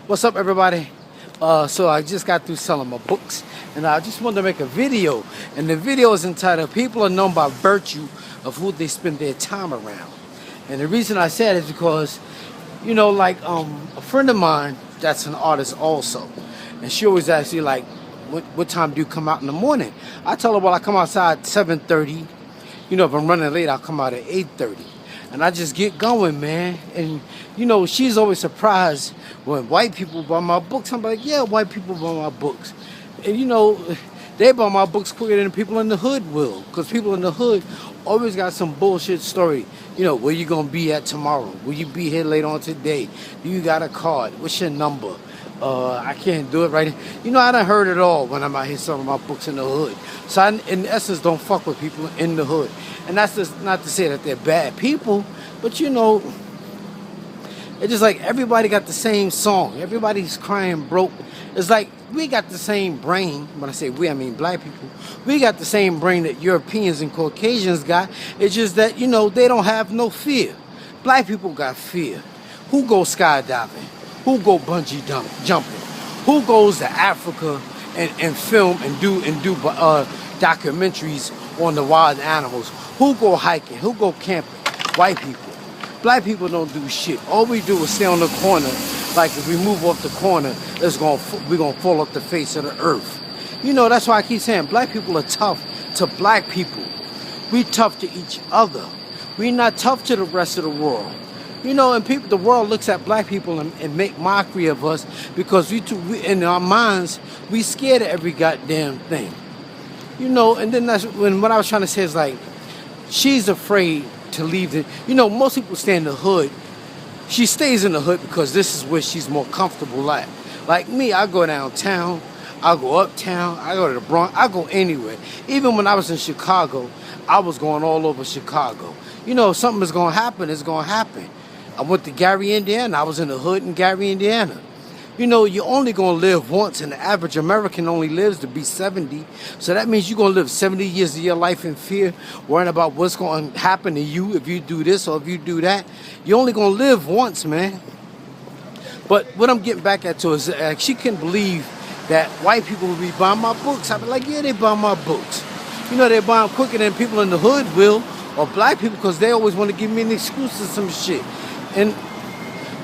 What's up, everybody? So I just got through selling my books, and I just wanted to make a video. And the video is entitled "People are known by virtue of who they spend their time around." And the reason I said it is because, a friend of mine that's an artist also, and she always asks me like, "What time do you come out in the morning?" I tell her, "Well, I come outside at 7:30. If I'm running late, I'll come out at 8:30." And I just get going, man. And she's always surprised when white people buy my books. I'm like, yeah, white people buy my books. And they buy my books quicker than people in the hood will. Because people in the hood always got some bullshit story. Where you gonna be at tomorrow? Will you be here later on today? Do you got a card? What's your number? I can't do it right now. I done heard it all when I'm out here selling my books in the hood. So I, in essence, don't fuck with people in the hood. And that's just not to say that they're bad people, but it's just like everybody got the same song. Everybody's crying broke. It's like we got the same brain. When I say we, I mean black people. We got the same brain that Europeans and Caucasians got. It's just that, they don't have no fear. Black people got fear. Who goes skydiving? Who go bungee jumping? Who goes to Africa and film and do documentaries on the wild animals? Who go hiking? Who go camping? White people. Black people don't do shit. All we do is stay on the corner. Like if we move off the corner, we're gonna fall off the face of the earth. That's why I keep saying black people are tough to black people. We tough to each other. We not tough to the rest of the world. And the world looks at black people and make mockery of us because we in our minds, we scared of every goddamn thing. And then that's what I was trying to say is like, she's afraid to leave most people stay in the hood. She stays in the hood because this is where she's more comfortable at. Like me, I go downtown, I go uptown, I go to the Bronx, I go anywhere. Even when I was in Chicago, I was going all over Chicago. If something is going to happen, it's going to happen. I went to Gary, Indiana. I was in the hood in Gary, Indiana. You're only going to live once, and the average American only lives to be 70. So that means you're going to live 70 years of your life in fear, worrying about what's going to happen to you if you do this or if you do that. You're only going to live once, man. But what I'm getting back at to is she couldn't believe that white people would be buying my books. I'd be like, yeah, they buy my books. They buy them quicker than people in the hood will, or black people, because they always want to give me an excuse to some shit. And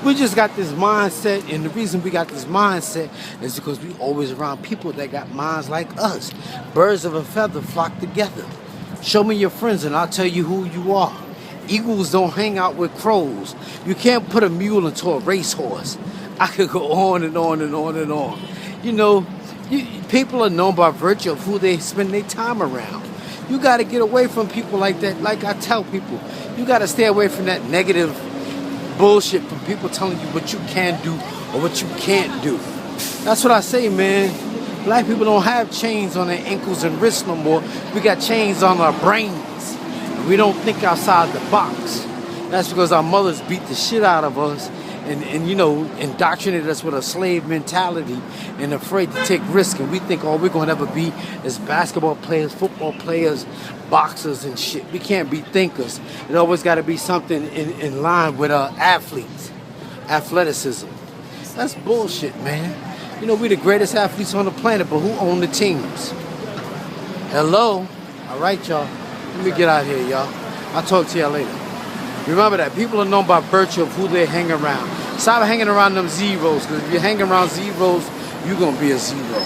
we just got this mindset, and the reason we got this mindset is because we always around people that got minds like us. Birds of a feather flock together. Show me your friends and I'll tell you who you are. Eagles don't hang out with crows. You can't put a mule into a racehorse. I could go on and on and on and on. People are known by virtue of who they spend their time around. You got to get away from people like that. Like I tell people, you got to stay away from that negative bullshit from people telling you what you can do or what you can't do. That's what I say, man. Black people don't have chains on their ankles and wrists no more. We got chains on our brains. We don't think outside the box. That's because our mothers beat the shit out of us and indoctrinated us with a slave mentality and afraid to take risks. And we think all we're going to ever be is basketball players, football players, boxers and shit. We can't be thinkers. It always got to be something in line with athletes, athleticism. That's bullshit, man. We the greatest athletes on the planet, but who own the teams? Hello? All right, y'all. Let me get out here, y'all. I'll talk to y'all later. Remember that people are known by virtue of who they hang around. Stop hanging around them zeros, because if you hang around zeros, you're going to be a zero.